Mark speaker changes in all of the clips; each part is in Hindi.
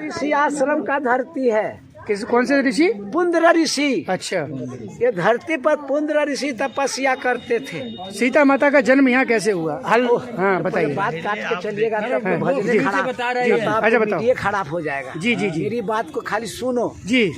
Speaker 1: ऋषि आश्रम का धरती है।
Speaker 2: कौन से ऋषि?
Speaker 1: पुंद्र ऋषि।
Speaker 2: अच्छा,
Speaker 1: ये धरती पर पुंद्र ऋषि तपस्या करते थे।
Speaker 2: सीता माता का जन्म यहाँ कैसे हुआ? हाँ बताइए।
Speaker 1: बात काट के चलिएगा तब
Speaker 2: हाँ,
Speaker 1: भजन
Speaker 2: जी,
Speaker 1: खराब
Speaker 2: बता रहे हैं। अच्छा बताओ।
Speaker 1: ये खराब हो जाएगा।
Speaker 2: जी जी जी,
Speaker 1: मेरी बात को खाली सुनो
Speaker 2: जी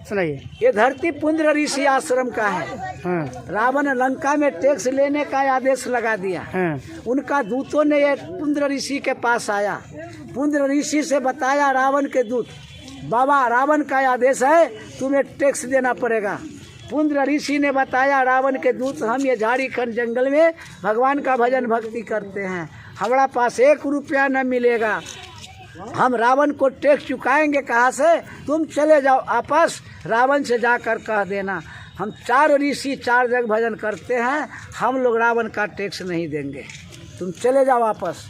Speaker 2: सुनाइए।
Speaker 1: ये धरती पुंद्र ऋषि आश्रम का है।
Speaker 2: हाँ
Speaker 1: रावण लंका में टैक्स लेने का आदेश लगा दिया।
Speaker 2: हाँ
Speaker 1: उनका दूतों ने ये पुंद्र ऋषि के पास आया। पुंद्र ऋषि से बताया रावण के दूत, बाबा रावण का आदेश है तुम्हें टैक्स देना पड़ेगा। पुंद्र ऋषि ने बताया रावण के दूत, हम ये झाड़ीखंड जंगल में भगवान का भजन भक्ति करते हैं, हमारा पास 1 रुपया न मिलेगा, हम रावण को टैक्स चुकाएंगे कहाँ से? तुम चले जाओ आपस, रावण से जाकर कह देना हम 4 ऋषि 4 जगह भजन करते हैं, हम लोग रावण का टैक्स नहीं देंगे, तुम चले जाओ आपस।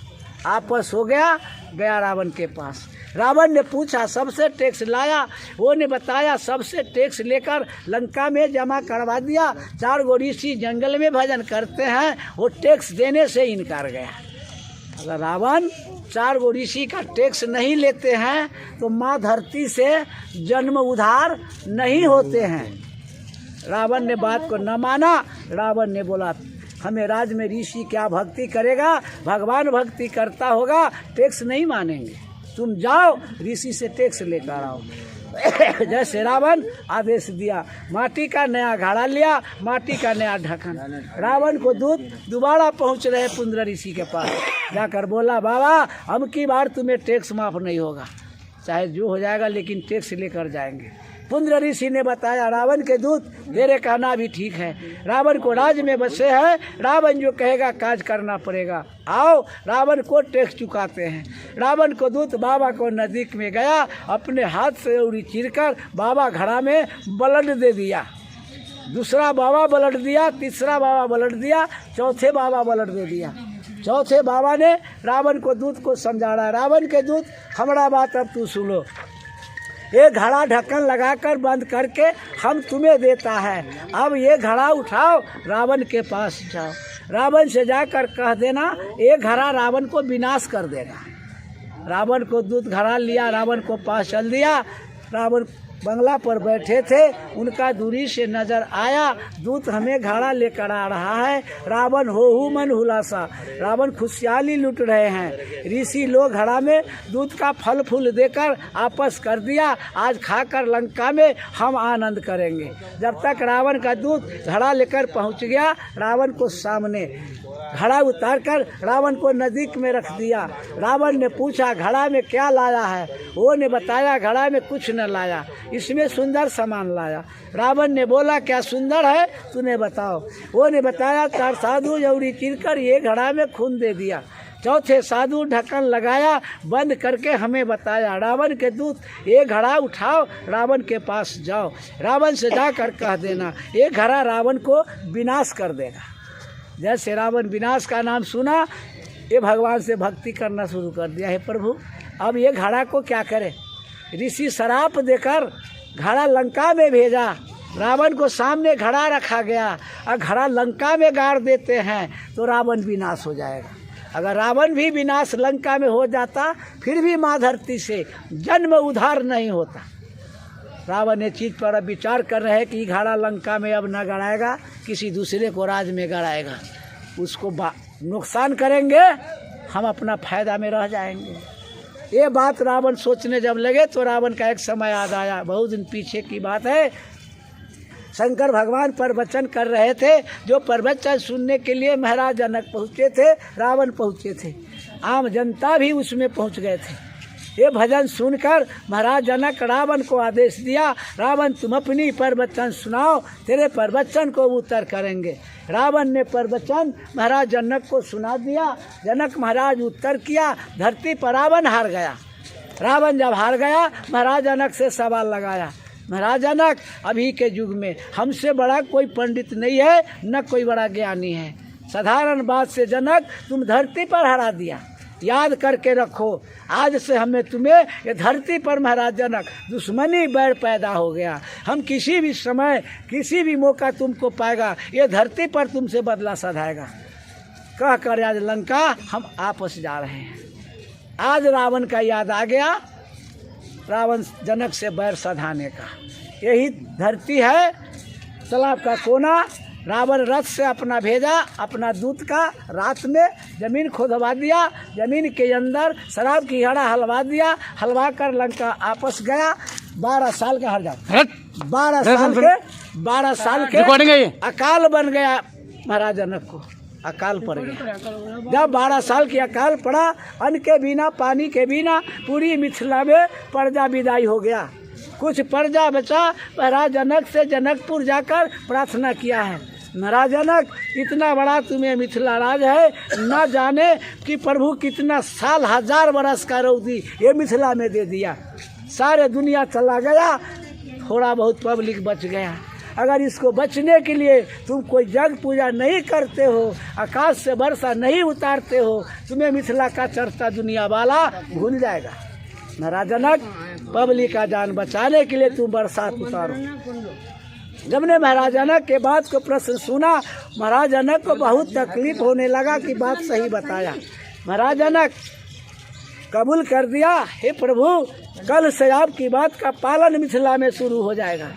Speaker 1: आपस हो गया रावण के पास। रावण ने पूछा सबसे टैक्स लाया, वो ने बताया सबसे टैक्स लेकर लंका में जमा करवा दिया। 4 ऋषि जंगल में भजन करते हैं, वो टैक्स देने से इनकार गया। अगर रावण 4 ऋषि का टैक्स नहीं लेते हैं तो माँ धरती से जन्म उद्धार नहीं होते हैं। रावण ने बात को न माना। रावण ने बोला हमें राज में ऋषि क्या भक्ति करेगा, भगवान भक्ति करता होगा, टैक्स नहीं मानेंगे, तुम जाओ ऋषि से टैक्स लेकर आओ। जैसे रावण आदेश दिया, माटी का नया घड़ा लिया, माटी का नया ढक्कन। रावण को दूत दोबारा पहुंच रहे पुंद्र ऋषि के पास, जाकर बोला बाबा अब की बार तुम्हें टैक्स माफ नहीं होगा, चाहे जो हो जाएगा लेकिन टैक्स लेकर जाएंगे। पुंद्र ऋषि ने बताया रावण के दूत तेरे कहना भी ठीक है, रावण को राज में बसे हैं, रावण जो कहेगा काज करना पड़ेगा, आओ रावण को टैक्स चुकाते हैं। रावण को दूत बाबा को नजदीक में गया, अपने हाथ से उड़ी चीरकर बाबा घड़ा में ब्लड दे दिया। दूसरा बाबा ब्लड दिया, तीसरा बाबा ब्लड दिया, चौथे बाबा ब्लड दे दिया। चौथे बाबा ने रावण को दूत को समझा रहा है, रावण के दूत हमारा बात अब तू सुनो, ये घड़ा ढक्कन लगाकर बंद करके हम तुम्हें देता है, अब ये घड़ा उठाओ रावण के पास जाओ, रावण से जाकर कह देना ये घड़ा रावण को विनाश कर देगा। रावण को दूत घड़ा लिया, रावण को पास चल दिया। रावण बंगला पर बैठे थे, उनका दूरी से नजर आया दूत हमें घड़ा लेकर आ रहा है। रावण हो मन हुलासा, रावण खुशहाली लूट रहे हैं। ऋषि लोग घड़ा में दूध का फल फूल देकर आपस कर दिया, आज खाकर लंका में हम आनंद करेंगे। जब तक रावण का दूत घड़ा लेकर पहुंच गया, रावण को सामने घड़ा उतारकर रावण को नजदीक में रख दिया। रावण ने पूछा घड़ा में क्या लाया है? वो ने बताया घड़ा में कुछ न लाया, इसमें सुंदर सामान लाया। रावण ने बोला क्या सुंदर है तूने बताओ। वो ने बताया 4 साधु जौड़ी चीरकर ये घड़ा में खून दे दिया। चौथे साधु ढक्कन लगाया, बंद करके हमें बताया रावण के दूत ये घड़ा उठाओ, रावण के पास जाओ, रावण से जाकर कह देना ये घड़ा रावण को विनाश कर देगा। जैसे रावण विनाश का नाम सुना, ये भगवान से भक्ति करना शुरू कर दिया है। प्रभु अब ये घड़ा को क्या करे? ऋषि शराप देकर घड़ा लंका में भेजा। रावण को सामने घड़ा रखा गया, और घड़ा लंका में गाड़ देते हैं तो रावण विनाश हो जाएगा। अगर रावण भी विनाश लंका में हो जाता फिर भी माँ धरती से जन्म उद्धार नहीं होता। रावण ये चीज़ पर अब विचार कर रहे हैं कि घड़ा लंका में अब न गड़ाएगा, किसी दूसरे को राज में गड़ाएगा, उसको नुकसान करेंगे, हम अपना फायदा में रह जाएंगे। ये बात रावण सोचने जब लगे तो रावण का एक समय याद आया, बहुत दिन पीछे की बात है। शंकर भगवान प्रवचन कर रहे थे, जो प्रवचन सुनने के लिए महाराज जनक पहुँचे थे, रावण पहुँचे थे, आम जनता भी उसमें पहुँच गए थे। ये भजन सुनकर महाराज जनक रावण को आदेश दिया, रावण तुम अपनी प्रवचन सुनाओ, तेरे प्रवचन को उत्तर करेंगे। रावण ने प्रवचन महाराज जनक को सुना दिया। जनक महाराज उत्तर किया, धरती पर रावण हार गया। रावण जब हार गया, महाराज जनक से सवाल लगाया, महाराज जनक अभी के युग में हमसे बड़ा कोई पंडित नहीं है, न कोई बड़ा ज्ञानी है। साधारण बात से जनक तुम धरती पर हरा दिया, याद करके रखो, आज से हमें तुम्हें ये धरती पर महाराज जनक दुश्मनी बैर पैदा हो गया। हम किसी भी समय किसी भी मौका तुमको पाएगा, ये धरती पर तुमसे बदला सधाएगा। कह कर आज लंका हम आपस जा रहे हैं। आज रावण का याद आ गया, रावण जनक से बैर सधाने का। यही धरती है, तालाब का कोना। रावण रथ से अपना भेजा, अपना दूत का रात में जमीन खोदवा दिया, जमीन के अंदर शराब की घड़ा हलवा दिया, हलवा कर लंका आपस गया। 12 साल का हर जा 12 साल के अकाल बन गया महाराज जनक को, अकाल पड़ गया। जब 12 साल की अकाल पड़ा, अन्न के बिना पानी के बिना पूरी मिथिला में प्रजा विदाई हो गया। कुछ प्रजा बचा, महाराज जनक से जनकपुर जाकर प्रार्थना किया है, महाराज जनक इतना बड़ा तुम्हें मिथिला राज है, न जाने कि प्रभु कितना साल 1000 बरस का रौदी ये मिथिला में दे दिया। सारे दुनिया चला गया, थोड़ा बहुत पब्लिक बच गया। अगर इसको बचने के लिए तुम कोई जग पूजा नहीं करते हो, आकाश से वर्षा नहीं उतारते हो, तुम्हें मिथिला का चर्चा दुनिया वाला भूल जाएगा। महाराज जनक पब्लिक का जान बचाने के लिए तुम बरसात उतारो। जब ने महाराज जनक के बात को प्रश्न सुना, महाराज जनक को बहुत तकलीफ होने लगा कि बात सही बताया। महाराज जनक कबूल कर दिया, हे प्रभु कल से आपकी बात का पालन मिथिला में शुरू हो जाएगा।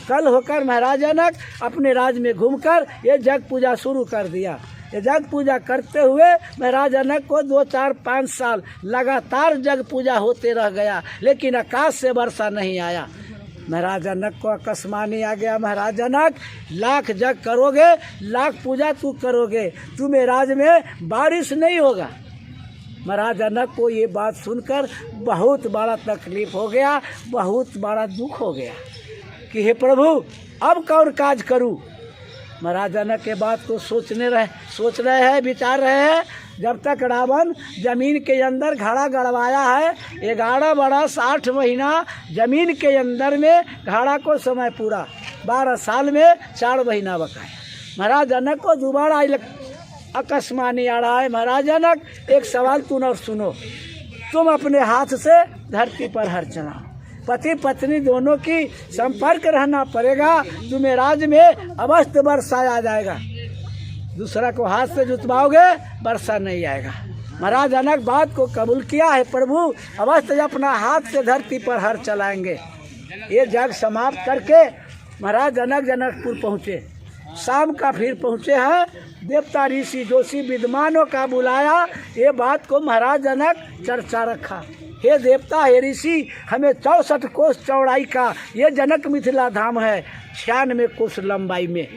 Speaker 1: कल होकर महाराज जनक अपने राज में घूमकर ये जग पूजा शुरू कर दिया। ये जग पूजा करते हुए महाराज जनक को 2, 4, 5 साल लगातार जग पूजा होते रह गया, लेकिन आकाश से वर्षा नहीं आया। महाराज जनक को आकाशवाणी आ गया, महाराज जनक लाख जग करोगे, लाख पूजा तू करोगे, तुम्हें राज में बारिश नहीं होगा। महाराज जनक को ये बात सुनकर बहुत बड़ा तकलीफ हो गया, बहुत बड़ा दुख हो गया कि हे प्रभु अब कौन काज करूं। महाराज जनक के बात को सोच रहे हैं, विचार रहे हैं। जब तक रावण जमीन के अंदर घड़ा गड़वाया है, 11 बरस 8 महीना जमीन के अंदर में घड़ा को समय पूरा, 12 साल में 4 महीना बकाया। महाराज जनक को दोबारा आकाशवाणी आ रहा है, महाराज जनक एक सवाल तुम और सुनो, तुम अपने हाथ से धरती पर हर चलाओ, पति पत्नी दोनों की संपर्क रहना पड़ेगा, तुम्हें राज में अवश्य वर्षा आ जाएगा। दूसरा को हाथ से जुतवाओगे वर्षा नहीं आएगा। महाराज जनक बात को कबूल किया है, प्रभु अवश्य अपना हाथ से धरती पर हर चलाएंगे। ये जग समाप्त करके महाराज जनक जनकपुर पहुँचे। शाम का फिर पहुँचे हैं, देवता ऋषि जोशी विद्वानों का बुलाया। ये बात को महाराज जनक चर्चा रखा, हे देवता हे ऋषि, हमें 64 कोस चौड़ाई का ये जनक मिथिला धाम है, 96 कोस लंबाई में।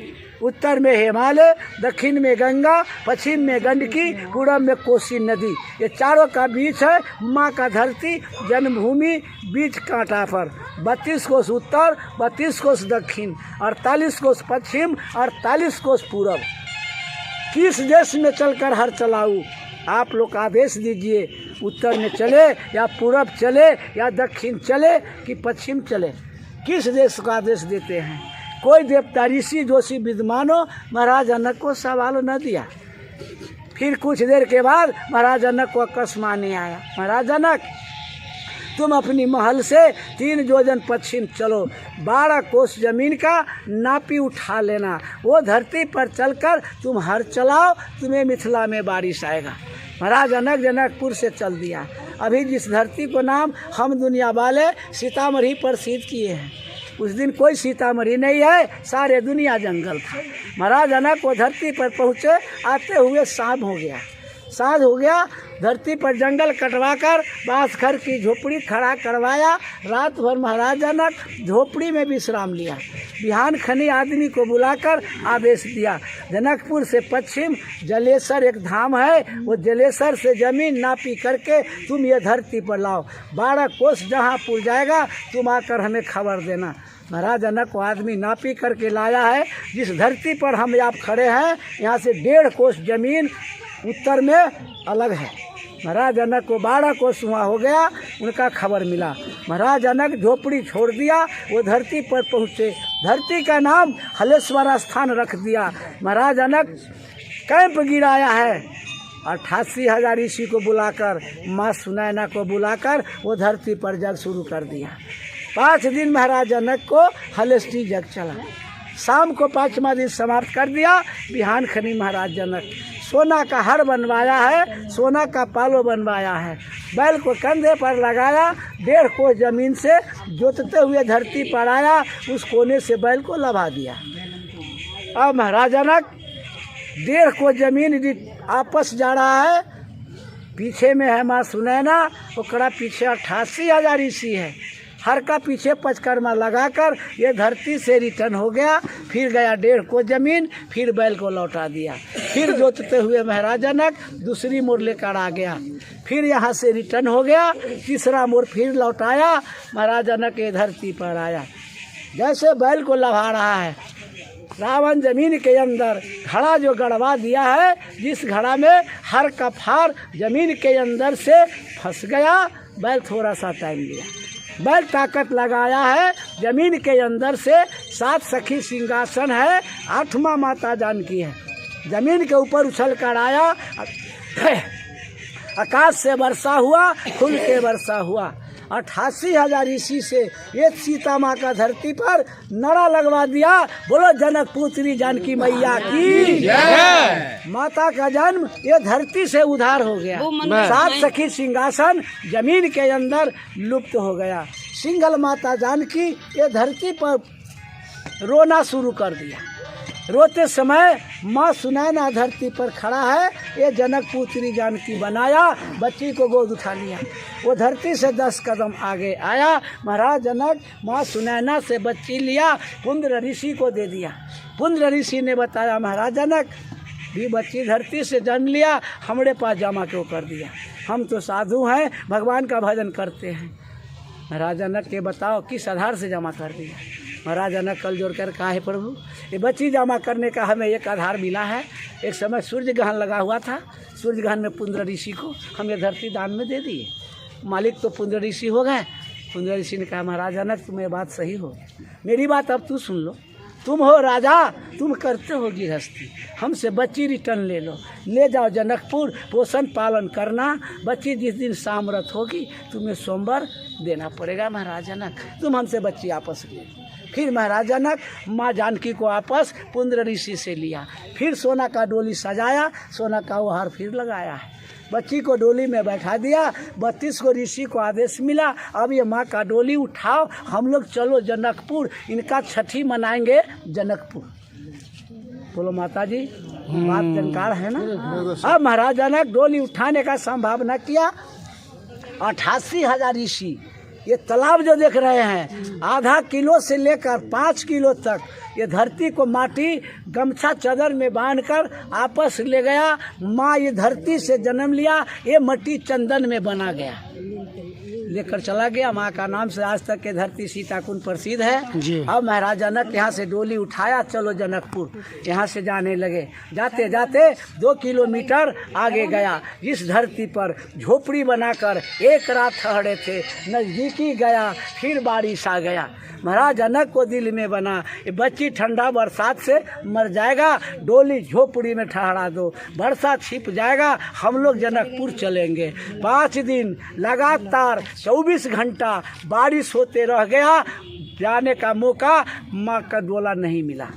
Speaker 1: उत्तर में हिमालय, दक्षिण में गंगा, पश्चिम में गंडकी, पूरब में कोसी नदी। ये चारों का बीच है माँ का धरती, जन्मभूमि बीच कांटा पर। 32 कोस उत्तर, 32 कोस दक्षिण, 48 कोस पश्चिम, 48 कोस पूरब। किस देश में चलकर हर चलाऊँ? आप लोग आदेश दीजिए, उत्तर में चले या पूरब चले या दक्षिण चले कि पश्चिम चले, किस देश का आदेश देते हैं? कोई देवता ऋषि जोशी विद्वानों महाराज जनक को सवाल न दिया। फिर कुछ देर के बाद महाराज जनक को आकाशवाणी आया, महाराज जनक तुम अपनी महल से 3 योजन पश्चिम चलो, 12 कोस जमीन का नापी उठा लेना, वो धरती पर चलकर तुम हर चलाओ, तुम्हें मिथिला में बारिश आएगा। महाराज जनक जनकपुर से चल दिया। अभी जिस धरती को नाम हम दुनिया वाले सीतामढ़ी प्रसिद्ध किए हैं, उस दिन कोई सीतामढ़ी नहीं है, सारे दुनिया जंगल था। महाराज जनक वो धरती पर पहुँचे, आते हुए शाम हो गया। साँझ हो गया, धरती पर जंगल कटवाकर बांस घर की झोपड़ी खड़ा करवाया। रात भर महाराज जनक झोपड़ी में विश्राम लिया। बिहान खनी आदमी को बुलाकर आदेश दिया, जनकपुर से पश्चिम जलेसर एक धाम है, वो जलेसर से जमीन नापी करके तुम ये धरती पर लाओ, 12 कोस जहाँ पुर जाएगा तुम आकर हमें खबर देना। महाराज जनक को आदमी नापी करके लाया है। जिस धरती पर हम आप खड़े हैं, यहाँ से 1.5 कोस जमीन उत्तर में अलग है। महाराज जनक को 12 कोस हुआ हो गया, उनका खबर मिला। महाराज जनक झोपड़ी छोड़ दिया, वो धरती पर पहुँचे। धरती का नाम हलेश्वर स्थान रख दिया। महाराज जनक कैंप गिराया है, 88,000 ऋषि को बुलाकर, माँ सुनैना को बुलाकर वो धरती पर जग शुरू कर दिया। 5 दिन महाराज जनक को हलेष्टी जग चला। शाम को 5वां दिन समाप्त कर दिया। बिहान खनी महाराज जनक सोना का हर बनवाया है, सोना का पालो बनवाया है, बैल को कंधे पर लगाया, 1.5 कोस जमीन से जोतते हुए धरती पर आया, उस कोने से बैल को लभा दिया। अब महाराज जनक 1.5 कोस जमीन आपस जा रहा है, पीछे में है माँ सुनैना, ओकरा पीछे 88,000 ऋषि है। हर का पीछे पचकर्मा लगाकर ये धरती से रिटर्न हो गया, फिर गया 1.5 कोस जमीन, फिर बैल को लौटा दिया, फिर जोतते हुए महाराज जनक दूसरी मोड़ लेकर आ गया, फिर यहाँ से रिटर्न हो गया, तीसरा मोड़ फिर लौटाया, महाराज जनक ये धरती पर आया। जैसे बैल को लभा रहा है, रावण जमीन के अंदर घड़ा जो गड़वा दिया है, जिस घड़ा में हर का फार जमीन के अंदर से फंस गया। बैल थोड़ा सा टाइम लिया, बैल ताकत लगाया है, जमीन के अंदर से 7 सखी सिंहासन है, 8वां माता जानकी है, जमीन के ऊपर उछल कर आया, आकाश से वर्षा हुआ, खुल के वर्षा हुआ। 88,000 ऋषि से एक सीता माँ का धरती पर नारा लगवा दिया, बोलो जनक पुत्री जानकी मैया की जय। माता का जन्म ये धरती से उधार हो गया। 7 सखी सिंहासन जमीन के अंदर लुप्त हो गया। सिंगल माता जानकी ये धरती पर रोना शुरू कर दिया। रोते समय माँ सुनैना धरती पर खड़ा है, ये जनक पुत्री जानकी बनाया, बच्ची को गोद उठा लिया, वो धरती से 10 कदम आगे आया। महाराज जनक माँ सुनैना से बच्ची लिया, पुंद्र ऋषि को दे दिया। पुंद्र ऋषि ने बताया, महाराज जनक भी बच्ची धरती से जन्म लिया, हमारे पास जमा क्यों कर दिया, हम तो साधु हैं, भगवान का भजन करते हैं। महाराज जनक के बताओ किस आधार से जमा कर दिया। महाराज जनक कल जोड़ कर कहा है, प्रभु ये बच्ची जमा करने का हमें एक आधार मिला है। एक समय सूर्य ग्रहण लगा हुआ था, सूर्य ग्रहण में पुंद्र ऋषि को हम ये धरती दान में दे दिए, मालिक तो पुंद्र ऋषि हो गए। पुंद्र ऋषि ने कहा, महाराज जनक तुम्हें बात सही हो, मेरी बात अब तू सुन लो, तुम हो राजा, तुम करते हो गृहस्थी, हमसे बच्ची रिटर्न ले लो, ले जाओ जनकपुर, पोषण पालन करना, बच्ची जिस दिन सामर्थ होगी तुम्हें सोमवार देना पड़ेगा। महाराज जनक तुम हमसे बच्ची आपस ले लो। फिर महाराज जनक माँ जानकी को आपस पुंद्र ऋषि से लिया, फिर सोना का डोली सजाया, सोना का वो हार फिर लगाया है, बच्ची को डोली में बैठा दिया। 32 को ऋषि को आदेश मिला, अब ये माँ का डोली उठाओ, हम लोग चलो जनकपुर, इनका छठी मनाएंगे जनकपुर। बोलो माता जी, बात जानकार है ना। अब महाराज जनक डोली उठाने का संभावना किया। 88,000 ऋषि ये तालाब जो देख रहे हैं, आधा किलो से लेकर 5 किलो तक ये धरती को माटी गमछा चादर में बांधकर आपस ले गया। माँ ये धरती से जन्म लिया, ये मट्टी चंदन में बना गया, लेकर चला गया। माँ का नाम से आज तक के धरती सीताकुंड प्रसिद्ध है जी। अब महाराज जनक यहाँ से डोली उठाया, चलो जनकपुर, यहाँ से जाने लगे। जाते जाते 2 किलोमीटर आगे गया, जिस धरती पर झोपड़ी बनाकर एक रात ठहरे थे, नजदीकी गया, फिर बारिश आ गया। महाराज जनक को दिल में बना, ये बच्ची ठंडा बरसात से मर जाएगा, डोली झोपड़ी में ठहरा दो, बरसात छिप जाएगा, हम लोग जनकपुर चलेंगे। 5 दिन लगातार 24 घंटा बारिश होते रह गया, जाने का मौका माँ का डोला नहीं मिला।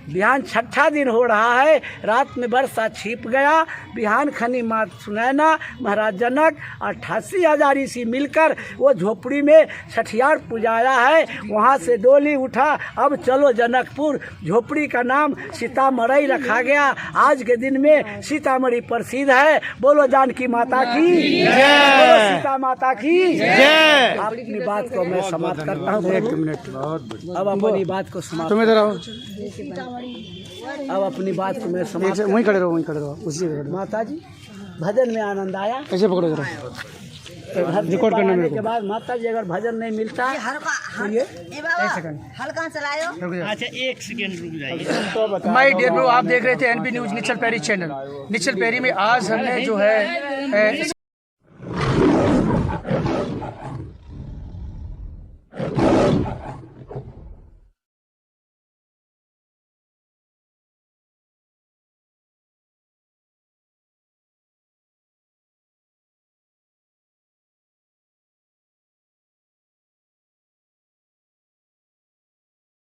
Speaker 1: बिहान 6ठा दिन हो रहा है, रात में वर्षा छिप गया। बिहान खनी माँ सुनैना महाराज जनक 88,000 ऋषि मिलकर वो झोपड़ी में छठियार पुजाया है, वहाँ से डोली उठा। अब चलो जनकपुर, झोपड़ी का नाम सीतामढ़ी रखा गया। आज के दिन में सीतामढ़ी प्रसिद्ध है। बोलो जानकी माता की जय, बोलो सीता माता की जय। अपनी बात को मैं समाप्त करता हूँ।
Speaker 2: 1 मिनट, बहुत बढ़िया।
Speaker 1: अब अपनी बात को समाप्त,
Speaker 2: तुम इधर आओ,
Speaker 1: अब अपनी बात को मैं समाप्त।
Speaker 2: वहीं खड़े रहो, वहीं खड़े रहो, उसी जगह।
Speaker 1: माता जी भजन में आनंद आया,
Speaker 2: कैसे पकड़ो जरा, रिकॉर्ड करना मेरे को।
Speaker 1: के बाद माता जी अगर भजन नहीं मिलता तो ये
Speaker 2: 1 सेकंड
Speaker 3: हल्का चलायो।
Speaker 4: अच्छा 1 सेकंड रुक जाइए।
Speaker 2: माय डियर ब्रो, आप देख रहे थे एनपी न्यूज निचल पैरी चैनल। निचल पैरी में आज हमने जो है